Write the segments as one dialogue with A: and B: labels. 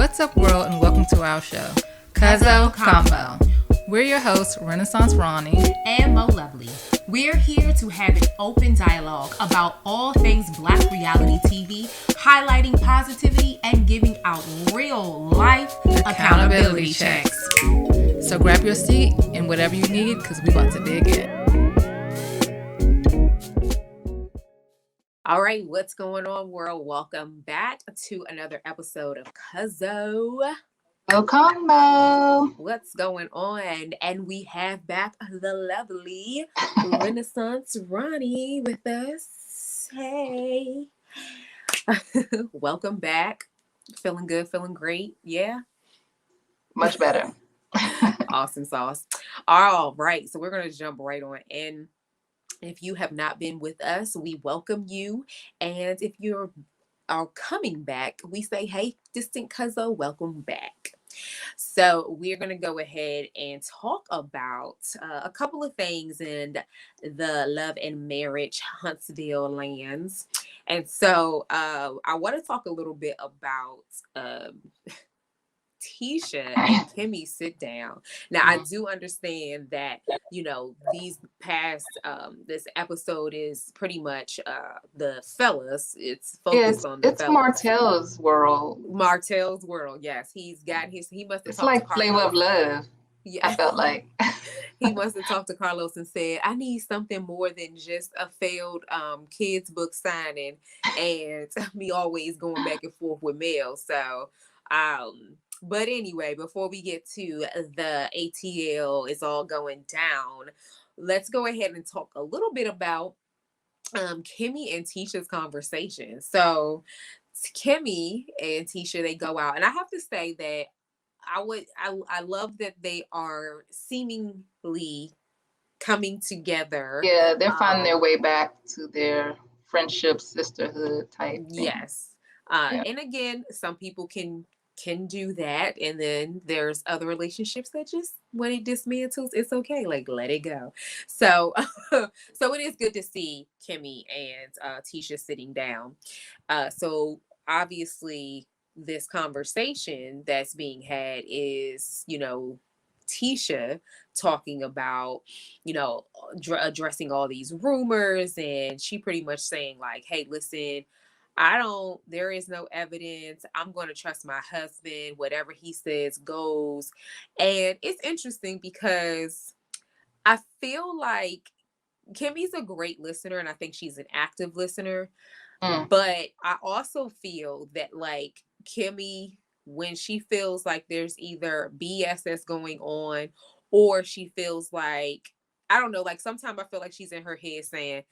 A: What's up, world, and welcome to our show, Cuzzo Convo. We're your hosts, Renaissance Ronnie
B: and LUVLEE. We're here to have an open dialogue about all things Black reality TV, highlighting positivity and giving out real life accountability checks.
A: So grab your seat and whatever you need, because we about to dig in.
B: All right, what's going on, world? Welcome back to another episode of Cuzzo
C: Convo.
B: What's going on? And we have back the lovely Renaissance Ronnie with us. Hey. Welcome back. Feeling good, feeling great. Yeah.
C: Much better.
B: Awesome sauce. All right, so we're going to jump right on in. If you have not been with us, we welcome you. And if you are coming back, we say, hey, distant Cuzzo, welcome back. So we're going to go ahead and talk about a couple of things in the love and marriage Huntsville lands. And so I want to talk a little bit about TISHA and KIMMI'S sit down. Now, I do understand that, you know, these past, this episode is pretty much the fellas. It's focused on the fellas.
C: It's Martell's world.
B: Martell's world, yes. He must have
C: It's
B: talked
C: like
B: to Carlos.
C: Flavor of Love.
B: Yeah.
C: I felt like.
B: He must have talked to Carlos and said, I need something more than just a failed kids book signing and me always going back and forth with Mel. So, but anyway, before we get to the ATL, it's all going down. Let's go ahead and talk a little bit about Kimmi and Tisha's conversation. So Kimmi and Tisha, they go out, and I have to say that I love that they are seemingly coming together.
C: Yeah, they're finding their way back to their friendship, sisterhood type thing.
B: Yes. And again, some people can do that, and then there's other relationships that just when it dismantles, it's okay, like let it go. So so it is good to see Kimmi and Tisha sitting down. So obviously this conversation that's being had is, you know, Tisha talking about, you know, addressing all these rumors, and she pretty much saying like, hey, listen, there is no evidence. I'm going to trust my husband. Whatever he says goes. And it's interesting because I feel like Kimmi's a great listener, and I think she's an active listener. But I also feel that like Kimmi, when she feels like there's either BS that's going on, or she feels like, I don't know, like sometimes I feel like she's in her head saying,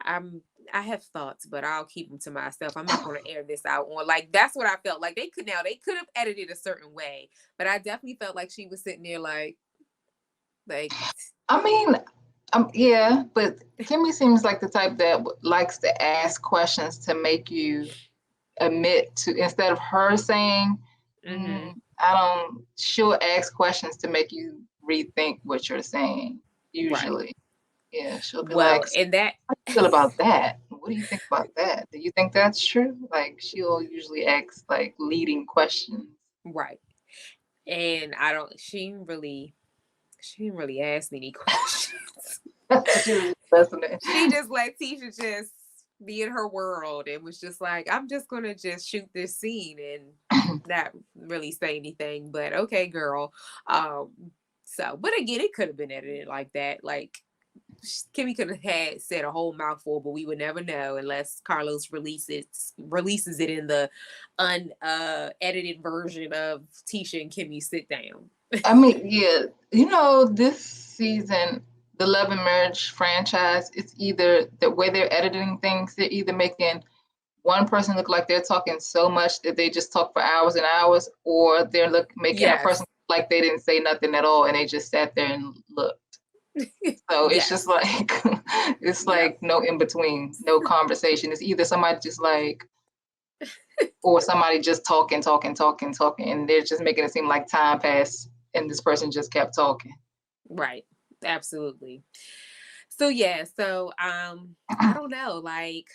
B: I have thoughts, but I'll keep them to myself. I'm not going to air this out on. Like, that's what I felt like. They could have edited a certain way, but I definitely felt like she was sitting there like.
C: I mean, yeah, but Kimmi seems like the type that likes to ask questions to make you admit to, instead of her saying, she'll ask questions to make you rethink what you're saying, usually. Right. Yeah, she'll be like,
B: and that,
C: how do you feel about that? What do you think about that? Do you think that's true? Like, she'll usually ask like leading questions.
B: Right. And she didn't really ask me any questions.
C: She listening.
B: She just let Tisha just be in her world and was just like, I'm just going to just shoot this scene and not really say anything, but okay, girl. So, but again, it could have been edited like that. Like, Kimmi could have said a whole mouthful, but we would never know unless Carlos releases it in the unedited version of Tisha and Kimmi sit down.
C: I mean, yeah, you know, this season, the Love and Marriage franchise, it's either the way they're editing things, they're either making one person look like they're talking so much that they just talk for hours and hours, or they're making a person look like they didn't say nothing at all and they just sat there and looked. So it's just like, it's like no in between, no conversation. It's either somebody just like, or somebody just talking, and they're just making it seem like time passed and this person just kept talking.
B: Right. Absolutely. So yeah, so I don't know, like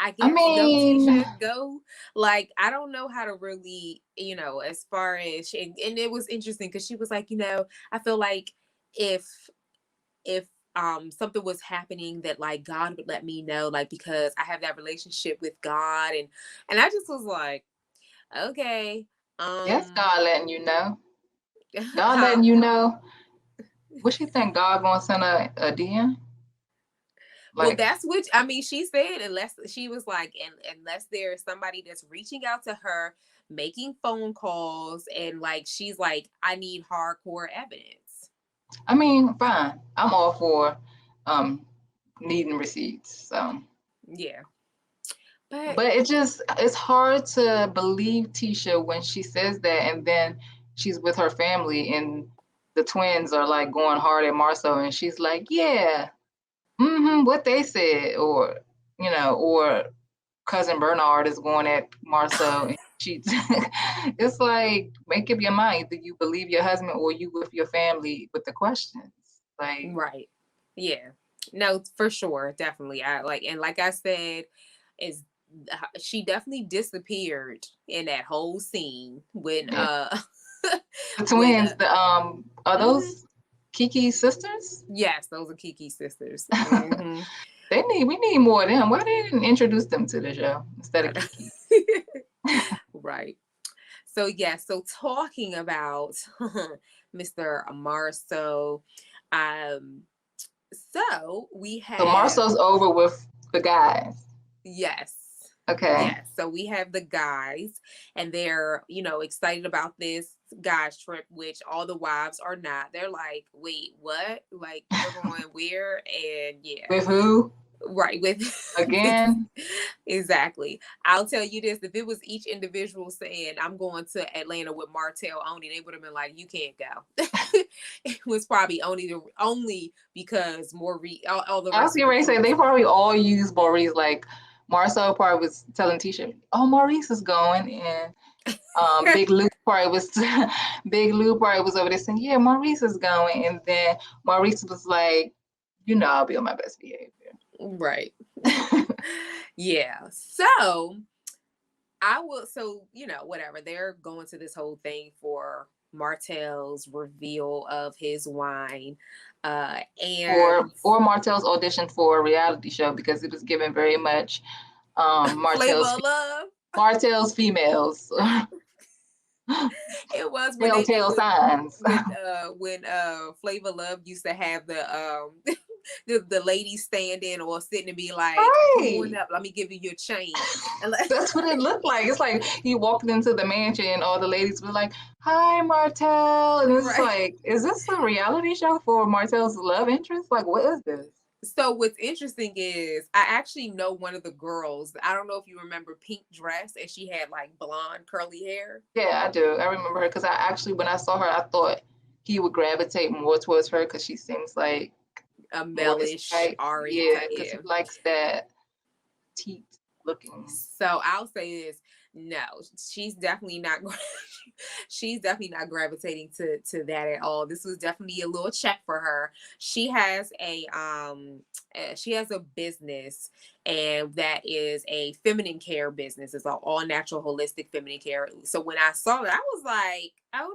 B: I
C: I
B: guess go
C: mean,
B: Tisha, go. Like, I don't know how to really, as far as and it was interesting because she was like, I feel like if if something was happening that like God would let me know, like because I have that relationship with God, and I just was like, okay,
C: that's God letting you know. God
B: huh?
C: letting you know. What you think? God gonna send a DM?
B: Well,
C: Like,
B: that's which I mean, she said unless she was like, and unless there's somebody that's reaching out to her, making phone calls, and like she's like, I need hardcore evidence.
C: I mean, fine. I'm all for um needing receipts. So,
B: Yeah, but
C: but it's hard to believe Tisha when she says that, and then she's with her family, and the twins are like going hard at Marcel, and she's like, yeah, what they said, or cousin Bernard is going at Marcel, and she, it's like, make up your mind. Do you believe your husband or you with your family with the questions? Like,
B: right, yeah, no, for sure, definitely. I like, and like I said, is she definitely disappeared in that whole scene when
C: yeah. The
B: when
C: twins, are
B: mhm.
C: those Kiki's sisters?
B: Yes, those are Kiki's sisters. Hmm.
C: We need more of them. Why they didn't introduce them to the show instead of Kiki?
B: Right. So yeah, so talking about Mr. Marceau, um, so we
C: So
B: have
C: Marcel's over with the guys.
B: yes.
C: Okay.
B: Yes. So we have the guys and they're, excited about this guys trip, which all the wives are not. They're like, wait, what? Like we're going where? And yeah.
C: With who?
B: Right. With
C: Again?
B: exactly. I'll tell you this: if it was each individual saying, "I'm going to Atlanta with Martell only," they would have been like, "You can't go." It was probably only because all the
C: I was
B: rest of
C: getting
B: the
C: ready to say
B: twins.
C: they probably all use Maurice. Like Marcel probably was telling Tisha, "Oh, Maurice is going," and Big Lou probably was Big Lou probably was over there saying, "Yeah, Maurice is going," and then Maurice was like, I'll be on my best behavior."
B: Right. Yeah. So I will. So whatever. They're going to this whole thing for Martell's reveal of his wine,
C: or
B: and
C: Martell's audition for a reality show because it was given very much
B: Flavor of Love.
C: Martell's females.
B: It was when they
C: Telltale
B: when
C: signs.
B: when Flavor Love used to have the the lady standing or sitting and be like, "Come on
C: Right.
B: up, let me give you your change." And like,
C: That's what it looked like. It's like he walked into the mansion and all the ladies were like, "Hi, Martell." And it's
B: right.
C: like, is this a reality show for Martell's love interest? Like, what is this?
B: So what's interesting is I actually know one of the girls. I don't know if you remember Pink Dress, and she had like blonde curly hair.
C: Yeah, I do. I remember her because I actually, when I saw her, I thought he would gravitate more towards her because she seems like
B: A
C: more his
B: Mellish
C: type.
B: Ari
C: Yeah,
B: type.
C: because he
B: Yeah.
C: likes that teeth looking.
B: So I'll say this: no, she's definitely not. She's definitely not gravitating to that at all. This was definitely a little check for her. She has a business, and that is a feminine care business. It's all natural, holistic feminine care. So when I saw that, I was like, oh,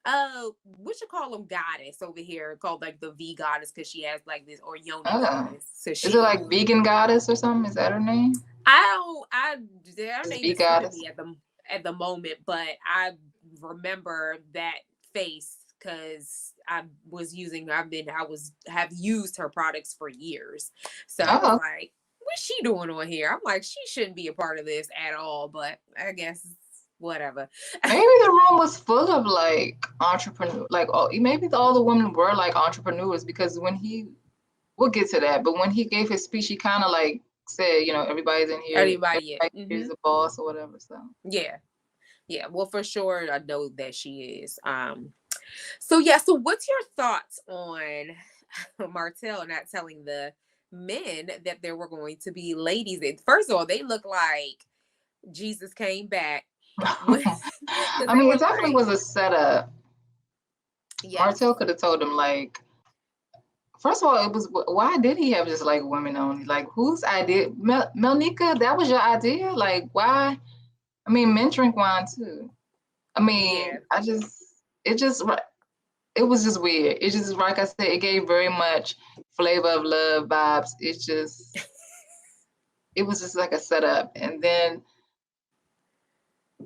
B: that's what you call them goddess over here, called like the V goddess, because she has like this, or Yoni
C: Oh,
B: goddess. So
C: is it
B: she
C: like Vegan Goddess or something? Is that her name?
B: their
C: Just
B: name
C: V
B: escaping
C: Goddess.
B: me at the moment, but I remember that face because have used her products for years. So I was
C: Oh,
B: like, what's she doing on here? I'm like, she shouldn't be a part of this at all, but I guess whatever.
C: maybe the room was full of like entrepreneurs. Like, oh, maybe all the women were like entrepreneurs because we'll get to that. But when he gave his speech, he kind of like said, everybody's in here,
B: Everybody,
C: everybody here is a boss or whatever. So
B: yeah. Yeah, well, for sure, I know that she is. So yeah, so what's your thoughts on Martell not telling the men that there were going to be ladies? First of all, they look like Jesus came back because
C: I
B: they
C: mean,
B: were
C: it definitely
B: like,
C: was a setup.
B: yes,
C: Martell could have told him like, first of all, it was, why did he have just like women only? Like, whose idea? Melnika, that was your idea? Like, why? I mean, men drink wine too. I mean,
B: Yeah.
C: it was just weird. It just, like I said, it gave very much Flavor of Love vibes. It was just like a setup. And then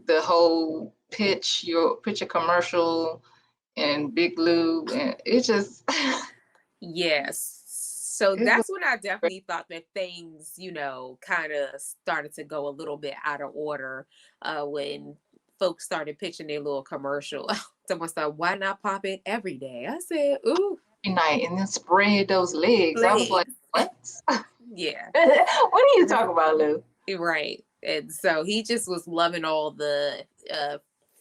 C: the whole pitch a commercial and Big Lou, and it just
B: Yes. So
C: it was
B: that's when I definitely thought that things, kind of started to go a little bit out of order when folks started pitching their little commercial. Someone said, why not pop it every day? I said, ooh,
C: every night and then spread those legs. I was like,
B: legs.
C: what?
B: Yeah.
C: What are you talking about, Lou?
B: Right. And so he just was loving all the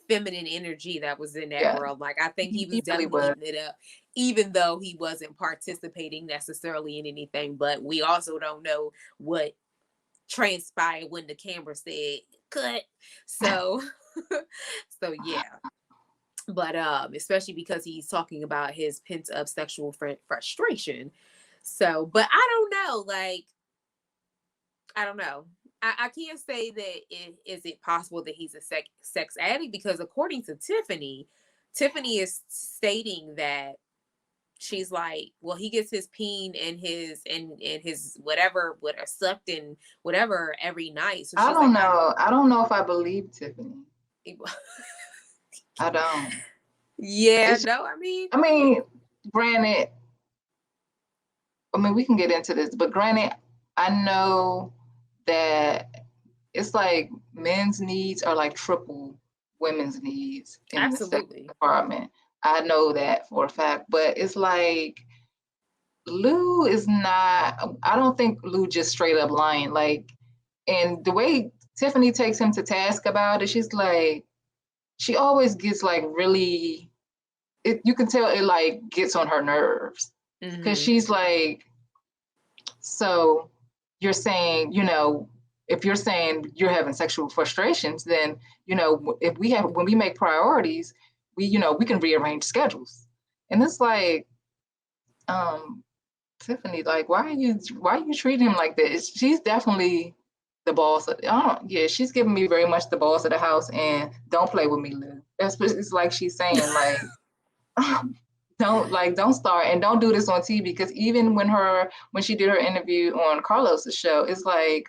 B: feminine energy that was in that world. Like, I think he was
C: really
B: definitely eating it up, even though he wasn't participating necessarily in anything. But we also don't know what transpired when the camera said cut. So, so yeah. But especially because he's talking about his pent up sexual frustration. So, but I don't know. Like, I don't know. I can't say that is it possible that he's a sex addict, because according to Tiffany is stating that she's like, well, he gets his peen and his whatever sucked and whatever every night. So
C: I don't know. I don't know if I believe Tiffany. I don't.
B: Yeah, no, I mean,
C: granted, we can get into this, but granted, I know that it's like men's needs are like triple women's needs in the sex department. I know that for a fact, but it's like Lou is not, I don't think Lou just straight up lying. Like, and the way Tiffany takes him to task about it, she's like, she always gets like really, you can tell it like gets on her nerves. Because she's like, so you're saying, if you're saying you're having sexual frustrations, then, when we make priorities, we can rearrange schedules. And it's like, Tiffany, like, why are you treating him like this? She's definitely the boss. She's giving me very much the boss of the house, and don't play with me, Lou. That's what it's like she's saying, like, don't start and don't do this on TV, because even when she did her interview on Carlos's show, it's like,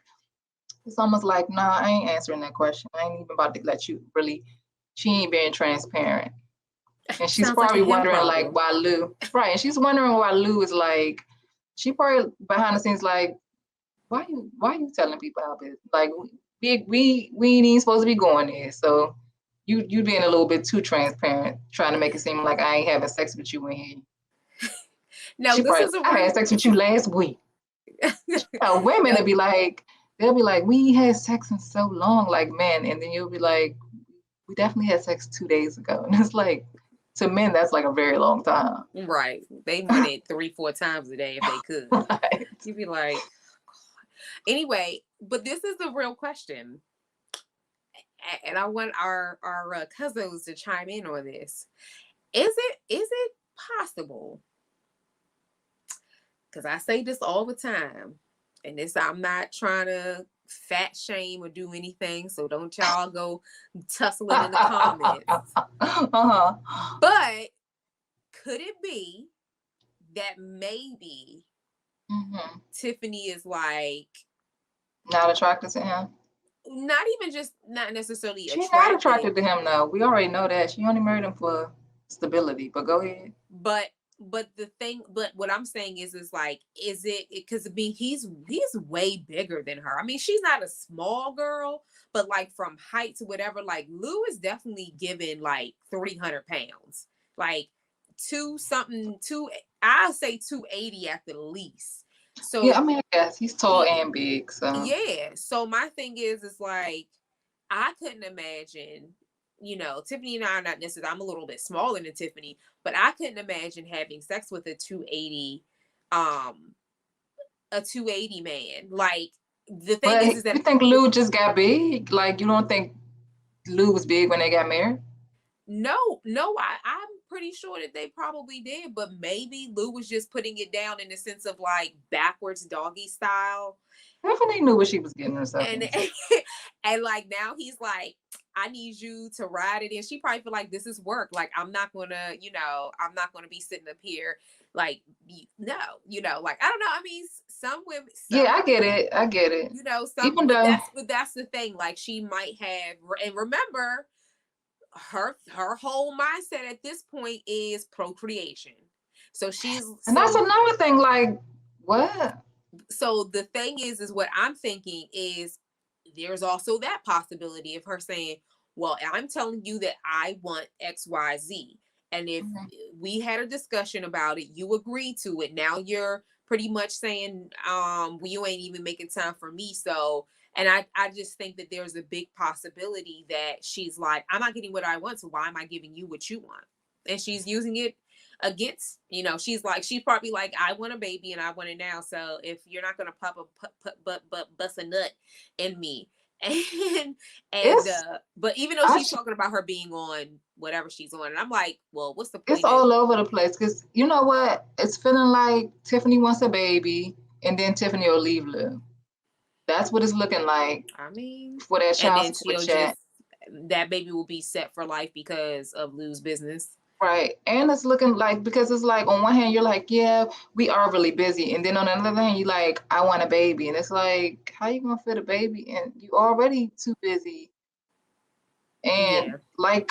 C: it's almost like, nah, I ain't answering that question. I ain't even about to let you really. She ain't being transparent, and she's probably wondering like why Lou, right? And she's wondering why Lou is like, she probably behind the scenes like, why you telling people how it is? Like, we ain't even supposed to be going there, so. You being a little bit too transparent, trying to make it seem like I ain't having sex with you in here. No, I had sex with you last week. Women will be like, they'll be like, we ain't had sex in so long, like men, and then you'll be like, we definitely had sex 2 days ago, and it's like, to men that's like a very long time.
B: Right? They want it 3-4 times a day if they could. Right. You'd be like, God. Anyway, but this is the real question. And I want our Cuzzos to chime in on this. Is it possible? Because I say this all the time, and I'm not trying to fat shame or do anything, so don't y'all go tussling in the comments. But could it be that maybe Tiffany is like
C: not attracted to him?
B: Not necessarily
C: She's not attracted to him, though. We already know that. She only married him for stability, but go ahead.
B: But what I'm saying is like, is it, because he's way bigger than her. I mean, she's not a small girl, but like from height to whatever, like Lou is definitely given like 300 pounds, like I'll say 280 at the least. So
C: yeah, I mean, I guess he's tall and big. So
B: yeah. So my thing is like, I couldn't imagine, Tiffany and I are not necessarily, I'm a little bit smaller than Tiffany, but I couldn't imagine having sex with a 280 man. Like, the thing is that
C: you think Lou just got big? Like, you don't think Lou was big when they got married?
B: No, I'm pretty sure that they probably did, but maybe Lou was just putting it down in the sense of like backwards doggy style.
C: Tiffany knew what she was getting herself
B: And
C: into.
B: and like now he's like, I need you to ride it in. She probably feel like this is work. Like I'm not gonna, I'm not gonna be sitting up here like no, like I don't know. I mean, some women,
C: Yeah, I get it. I get it. Even
B: but
C: though,
B: that's the thing. Like she might have, and remember, her whole mindset at this point is procreation. So
C: and that's another thing. Like, what?
B: so the thing is what I'm thinking is there's also that possibility of her saying, well, I'm telling you that I want XYZ. And if we had a discussion about it, you agreed to it. Now you're pretty much saying, well, you ain't even making time for me. So, and I just think that there's a big possibility that she's like, I'm not getting what I want. So why am I giving you what you want? And she's using it against, she's probably like, I want a baby and I want it now. So if you're not gonna bust a nut in me, and but even though she's talking about her being on whatever she's on, and I'm like, well, what's the point?
C: It's all over the place because you know what? It's feeling like Tiffany wants a baby, and then Tiffany will leave Lou. That's what it's looking like.
B: I mean,
C: for that child
B: and
C: support
B: then
C: chat.
B: That baby will be set for life because of Lou's business.
C: Right. And it's looking like, because it's like on one hand, you're like, yeah, we are really busy. And then on the other hand, you're like, I want a baby. And it's like, how you going to fit a baby? And you already too busy. And like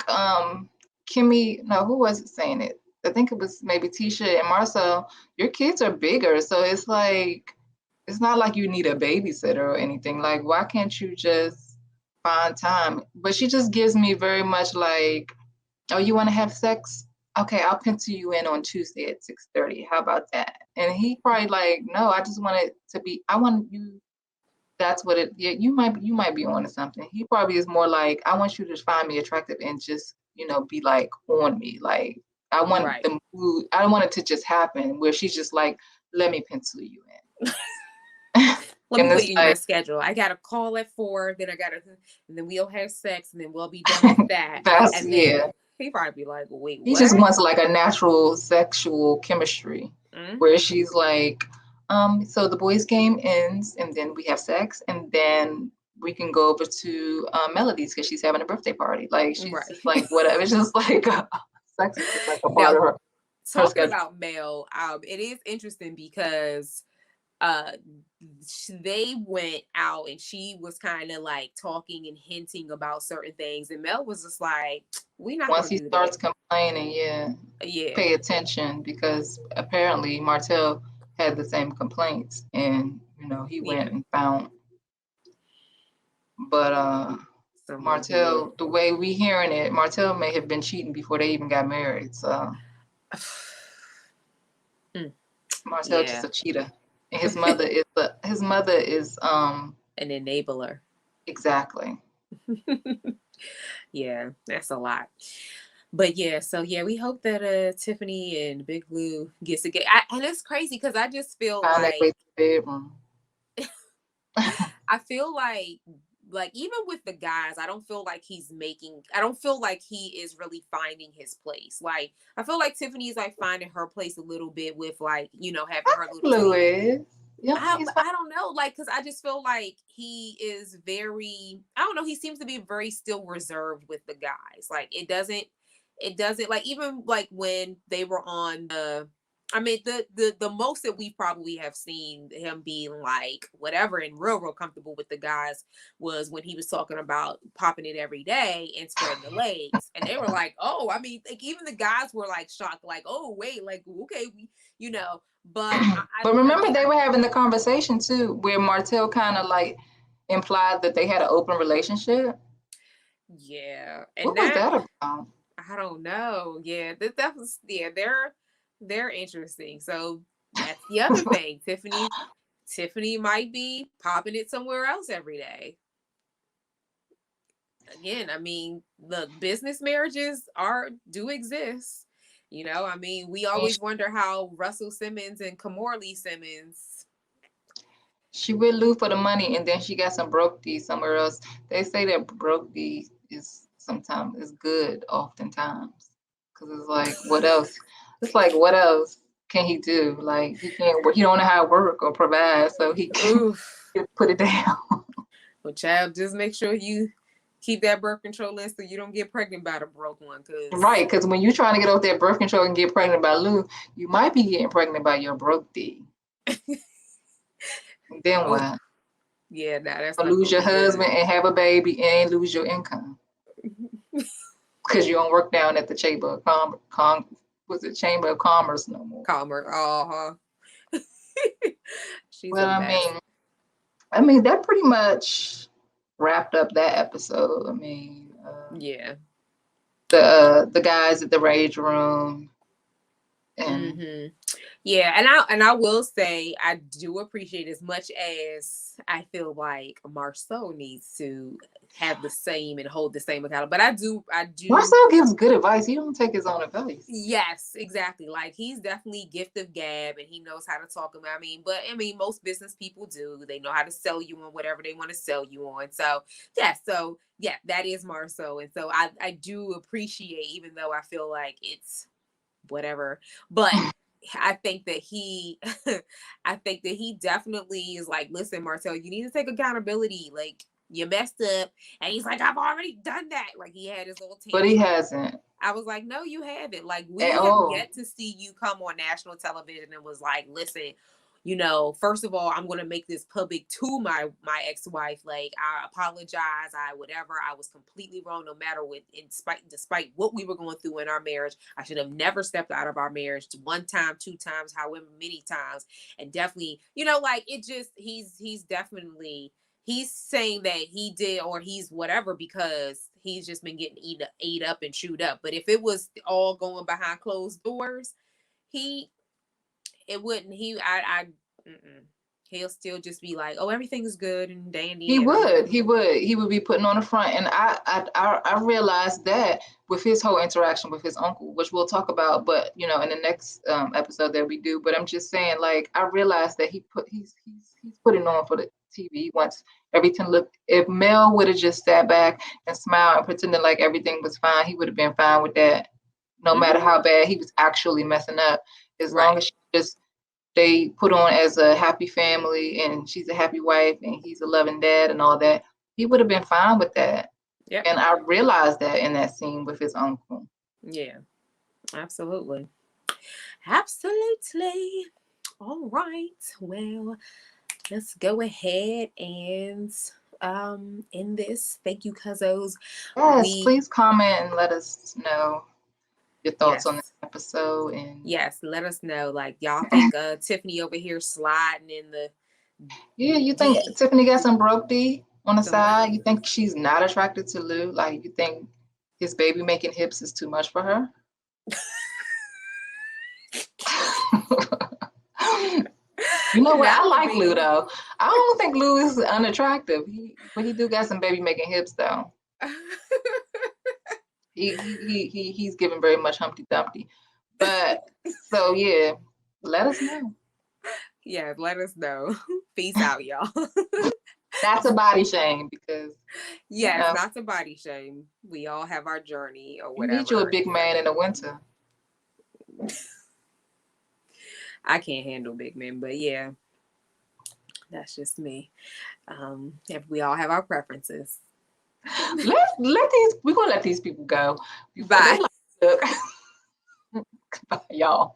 C: Kimmy, no, who was it saying it? I think it was maybe Tisha and Marcel, your kids are bigger. So it's like, it's not like you need a babysitter or anything. Like, why can't you just find time? But she just gives me very much like, oh, you want to have sex? Okay, I'll pencil you in on Tuesday at 6:30. How about that? And he probably like, no, I just want it to be, I want you, that's what it, yeah, you might be on to something. He probably is more like, I want you to find me attractive and just, be like on me. Like, I want the mood, I don't want it to just happen where she's just like, let me pencil you in.
B: Let me put you in my schedule. I got a call at 4, then and then we'll have sex, and then we'll be done with that.
C: That's, yeah.
B: He probably be like, wait, what?
C: He just wants like a natural sexual chemistry where she's like, so the boys' game ends and then we have sex and then we can go over to Melody's because she's having a birthday party. Like she's just like, whatever. It's just like sex is just like a part of her.
B: Talking about Mel, it is interesting because they went out and she was kind of like talking and hinting about certain things, and Mel was just like, we not
C: once he starts complaining, pay attention, because apparently Martell had the same complaints and he went and found, but Martell, the way we hearing it, Martell may have been cheating before they even got married, so Martell just a cheater. And his mother is an
B: enabler.
C: Exactly.
B: Yeah, that's a lot. But yeah, so yeah, we hope that Tiffany and Big Lou gets to get. And it's crazy because I just feel like I feel like even with the guys, I don't feel like I don't feel like he is really finding his place. Like I feel like Tiffany's like finding her place a little bit with like, having her little
C: Lou. Yeah,
B: I don't know, like, because I just feel like he is very, I don't know, he seems to be very still reserved with the guys. Like it doesn't like, even like when they were on the most that we probably have seen him being like whatever and real comfortable with the guys was when he was talking about popping it every day and spreading the legs, and they were like, oh, I mean, like even the guys were like shocked, like, oh wait, like okay, but
C: remember they were having the conversation too where Martell kind of like implied that they had an open relationship.
B: Yeah, and
C: what was that about?
B: I don't know. Yeah, that was they're interesting. So that's the other thing. Tiffany might be popping it somewhere else every day. Again, I mean, look, business marriages do exist. I mean, we always wonder how Russell Simmons and Kimberly Simmons.
C: She with Lou for the money, and then she got some broke D somewhere else. They say that broke D is sometimes is good oftentimes. Because it's like, what else? It's like, what else can he do? Like, he can't, he don't know how to work or provide, so he can put it down.
B: Well, child, just make sure you keep that birth control in so you don't get pregnant by the broke one.
C: Right, because when you're trying to get off that birth control and get pregnant by Lou, you might be getting pregnant by your broke D. Then what?
B: Yeah, nah, that's
C: or lose your husband and have a baby and lose your income because you don't work down at the Chamber of Chamber of Commerce no more.
B: Commerce, She's
C: well,
B: a mess.
C: I mean, that pretty much wrapped up that episode. I mean,
B: yeah,
C: the guys at the rage room. And
B: yeah, and I will say I do appreciate, as much as I feel like Marceau needs to have the same and hold the same account, but I do.
C: Marceau gives good advice. He don't take his own advice.
B: Yes, exactly. Like, he's definitely gift of gab, and he knows how to talk about. I mean, most business people do. They know how to sell you on whatever they want to sell you on. So yeah, that is Marceau, and so I do appreciate, even though I feel like it's whatever, but I think that he definitely is like, listen, Marcel, you need to take accountability. Like, you messed up. And he's like, I've already done that. Like, he had his little team.
C: But he hasn't.
B: I was like, no, you haven't. Like, we have yet to see you come on national television and was like, listen, you know, first of all, I'm going to make this public to my ex-wife. Like, I apologize. I was completely wrong, no matter what, despite what we were going through in our marriage. I should have never stepped out of our marriage 1 time, 2 times, however many times. And definitely, you know, like, it just, he's definitely, he's saying that he did, or he's whatever, because he's just been getting ate up and chewed up. But if it was all going behind closed doors, he'll still just be like, oh, everything is good and dandy.
C: He would be putting on the front. And I realized that with his whole interaction with his uncle, which we'll talk about, but you know, in the next episode that we do. But I'm just saying, like, I realized that he's putting on for the TV. He wants everything look. If Mel would have just sat back and smiled and pretended like everything was fine, he would have been fine with that, no matter how bad he was actually messing up. As long as they put on as a happy family and she's a happy wife and he's a loving dad and all that, he would have been fine with that.
B: Yep.
C: And I realized that in that scene with his uncle.
B: Yeah, absolutely. All right. Well, let's go ahead and end this. Thank you, Cuzzos.
C: Yes, please comment and let us know your thoughts on this episode. And
B: yes, let us know. Like, y'all think Tiffany over here sliding in the
C: you think Tiffany got some broke D on the side? You think she's not attracted to Lou? Like, you think his baby making hips is too much for her? You know what? I like Lou though. I don't think Lou is unattractive. But he do got some baby making hips though. He's giving very much Humpty Dumpty. But so yeah, let us know.
B: Yeah, let us know. Peace out, y'all.
C: That's a body shame, because
B: not a body shame. We all have our journey or whatever.
C: You need you a big man in the winter.
B: I can't handle big men, but yeah, that's just me. If we all have our preferences.
C: We're gonna let these people go.
B: Bye.
C: Bye, y'all.